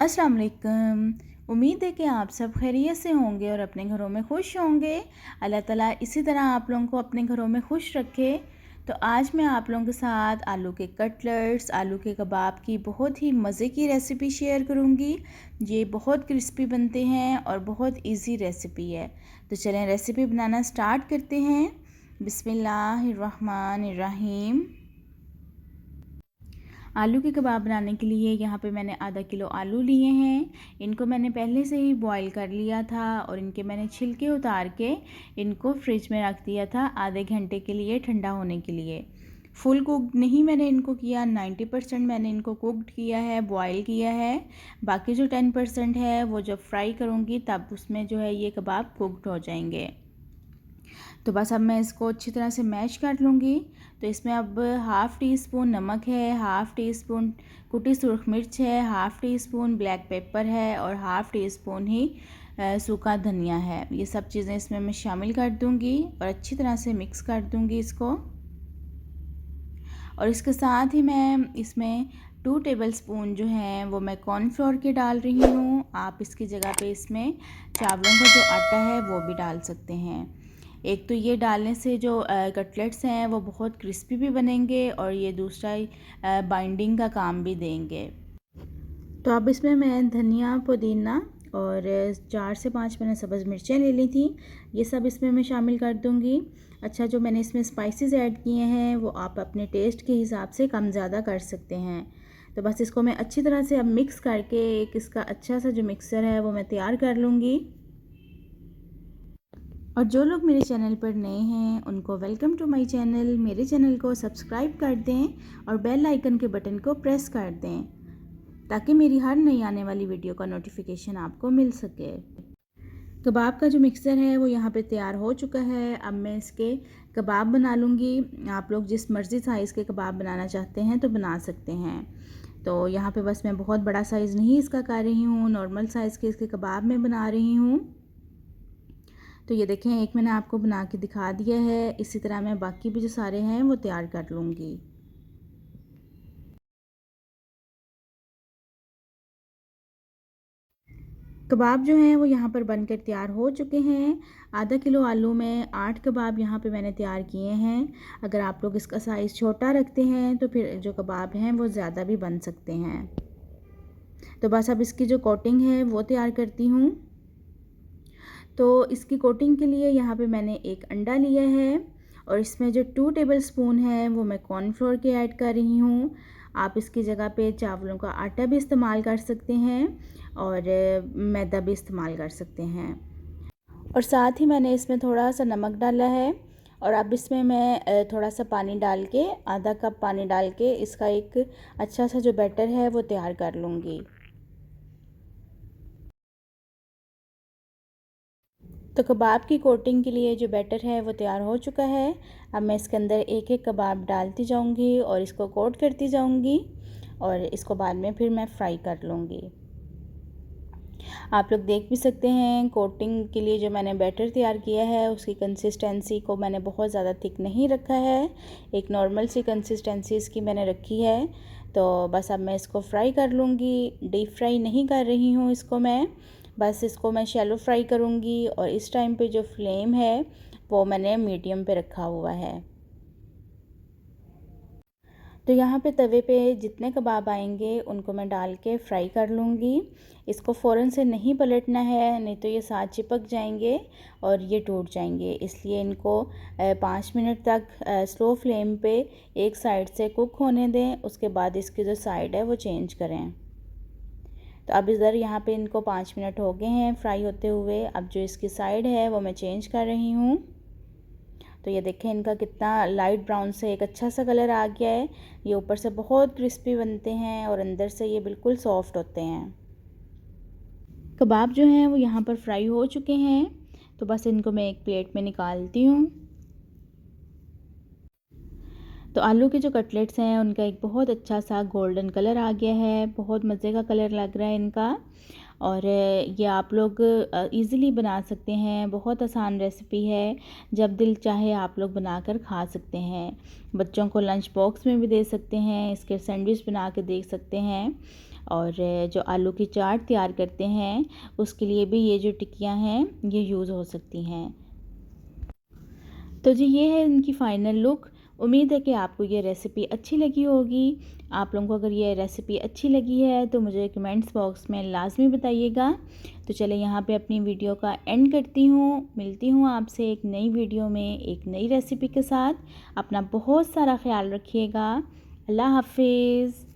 अस्सलाम वालेकुम। उम्मीद है कि आप सब खैरियत से होंगे और अपने घरों में खुश होंगे। अल्लाह ताला इसी तरह आप लोगों को अपने घरों में खुश रखे। तो आज मैं आप लोगों के साथ आलू के कटलेट्स, आलू के कबाब की बहुत ही मज़े की रेसिपी शेयर करूंगी। ये बहुत क्रिस्पी बनते हैं और बहुत इजी रेसिपी है। तो चलें रेसिपी बनाना स्टार्ट करते हैं। बिस्मिल्लाहिर्रहमानिर्रहीम। आलू के कबाब बनाने के लिए यहाँ पे मैंने आधा किलो आलू लिए हैं। इनको मैंने पहले से ही बॉईल कर लिया था और इनके मैंने छिलके उतार के इनको फ्रिज में रख दिया था आधे घंटे के लिए ठंडा होने के लिए। फुल कुकड नहीं मैंने इनको किया, 90% मैंने इनको कुकड किया है, बॉईल किया है। बाकी जो 10% है वो जब फ्राई करूँगी तब उसमें जो है ये कबाब कुकड हो जाएंगे। तो बस अब मैं इसको अच्छी तरह से मैश कर लूँगी। तो इसमें अब हाफ़ टी स्पून नमक है, हाफ़ टी स्पून कुटी सुरख मिर्च है, half tea spoon black pepper है और हाफ़ टी स्पून ही सूखा धनिया है। ये सब चीज़ें इसमें मैं शामिल कर दूँगी और अच्छी तरह से मिक्स कर दूँगी इसको। और इसके साथ ही मैं इसमें 2 टेबलस्पून जो हैं वो मैं कॉर्नफ्लोर के डाल रही हूँ। आप इसकी जगह पे इसमें चावलों का जो आटा है वो भी डाल सकते हैं। एक तो ये डालने से जो कटलेट्स हैं वो बहुत क्रिस्पी भी बनेंगे और ये दूसरा बाइंडिंग का काम भी देंगे। तो अब इसमें मैं धनिया, पुदीना और 4 से 5 मैंने सब्ज़ मिर्चें ले ली थी, ये सब इसमें मैं शामिल कर दूंगी। अच्छा, जो मैंने इसमें स्पाइसेस ऐड किए हैं वो आप अपने टेस्ट के हिसाब से कम ज़्यादा कर सकते हैं। तो बस इसको मैं अच्छी तरह से अब मिक्स करके एक इसका अच्छा सा जो मिक्सर है वो मैं तैयार कर लूँगी। और जो लोग मेरे चैनल पर नए हैं उनको वेलकम टू माय चैनल। मेरे चैनल को सब्सक्राइब कर दें और बेल आइकन के बटन को प्रेस कर दें ताकि मेरी हर नई आने वाली वीडियो का नोटिफिकेशन आपको मिल सके। कबाब का जो मिक्सर है वो यहाँ पे तैयार हो चुका है। अब मैं इसके कबाब बना लूँगी। आप लोग जिस मर्ज़ी साइज़ के कबाब बनाना चाहते हैं तो बना सकते हैं। तो यहाँ पे बस मैं बहुत बड़ा साइज़ नहीं इसका कर रही हूँ, नॉर्मल साइज़ के इसके कबाब मैं बना रही हूँ। तो ये देखें, एक मैंने आपको बना के दिखा दिया है। इसी तरह मैं बाकी भी जो सारे हैं वो तैयार कर लूँगी। कबाब जो हैं वो यहाँ पर बनकर तैयार हो चुके हैं। आधा किलो आलू में 8 कबाब यहाँ पे मैंने तैयार किए हैं। अगर आप लोग इसका साइज़ छोटा रखते हैं तो फिर जो कबाब हैं वो ज़्यादा भी बन सकते हैं। तो बस अब इसकी जो कोटिंग है वो तैयार करती हूँ। तो इसकी कोटिंग के लिए यहाँ पे मैंने एक अंडा लिया है और इसमें जो 2 टेबलस्पून है वो मैं कॉर्नफ्लोर के ऐड कर रही हूँ। आप इसकी जगह पे चावलों का आटा भी इस्तेमाल कर सकते हैं और मैदा भी इस्तेमाल कर सकते हैं। और साथ ही मैंने इसमें थोड़ा सा नमक डाला है और अब इसमें मैं थोड़ा सा पानी डाल के, आधा कप पानी डाल के इसका एक अच्छा सा जो बैटर है वो तैयार कर लूँगी। तो कबाब की कोटिंग के लिए जो बैटर है वो तैयार हो चुका है। अब मैं इसके अंदर एक एक कबाब डालती जाऊंगी और इसको कोट करती जाऊंगी और इसको बाद में फिर मैं फ्राई कर लूँगी। आप लोग देख भी सकते हैं कोटिंग के लिए जो मैंने बैटर तैयार किया है उसकी कंसिस्टेंसी को मैंने बहुत ज़्यादा थिक नहीं रखा है, एक नॉर्मल सी कंसिस्टेंसी इसकी मैंने रखी है। तो बस अब मैं इसको फ्राई कर लूँगी। डीप फ्राई नहीं कर रही हूँ इसको मैं, बस इसको मैं शैलो फ्राई करूँगी। और इस टाइम पे जो फ्लेम है वो मैंने मीडियम पे रखा हुआ है। तो यहाँ पे तवे पे जितने कबाब आएंगे उनको मैं डाल के फ्राई कर लूँगी। इसको फ़ौरन से नहीं पलटना है, नहीं तो ये साथ चिपक जाएंगे और ये टूट जाएंगे। इसलिए इनको 5 मिनट तक स्लो फ्लेम पे एक साइड से कुक होने दें। उसके बाद इसकी जो साइड है वो चेंज करें। तो अब इधर यहाँ पे इनको 5 मिनट हो गए हैं फ्राई होते हुए। अब जो इसकी साइड है वो मैं चेंज कर रही हूँ। तो ये देखें इनका कितना लाइट ब्राउन से एक अच्छा सा कलर आ गया है। ये ऊपर से बहुत क्रिस्पी बनते हैं और अंदर से ये बिल्कुल सॉफ्ट होते हैं। कबाब जो हैं वो यहाँ पर फ्राई हो चुके हैं। तो बस इनको मैं एक प्लेट में निकालती हूँ। तो आलू के जो कटलेट्स हैं उनका एक बहुत अच्छा सा गोल्डन कलर आ गया है, बहुत मज़े का कलर लग रहा है इनका। और ये आप लोग इजीली बना सकते हैं, बहुत आसान रेसिपी है। जब दिल चाहे आप लोग बनाकर खा सकते हैं। बच्चों को लंच बॉक्स में भी दे सकते हैं, इसके सैंडविच बना के दे सकते हैं। और जो आलू की चाट तैयार करते हैं उसके लिए भी ये जो टिक्कियाँ हैं ये यूज़ हो सकती हैं। तो जी ये है इनकी फ़ाइनल लुक। उम्मीद है कि आपको ये रेसिपी अच्छी लगी होगी। आप लोगों को अगर ये रेसिपी अच्छी लगी है तो मुझे कमेंट्स बॉक्स में लाज़मी बताइएगा। तो चलिए यहाँ पे अपनी वीडियो का एंड करती हूँ। मिलती हूँ आपसे एक नई वीडियो में एक नई रेसिपी के साथ। अपना बहुत सारा ख़्याल रखिएगा। अल्लाह हाफ़िज़।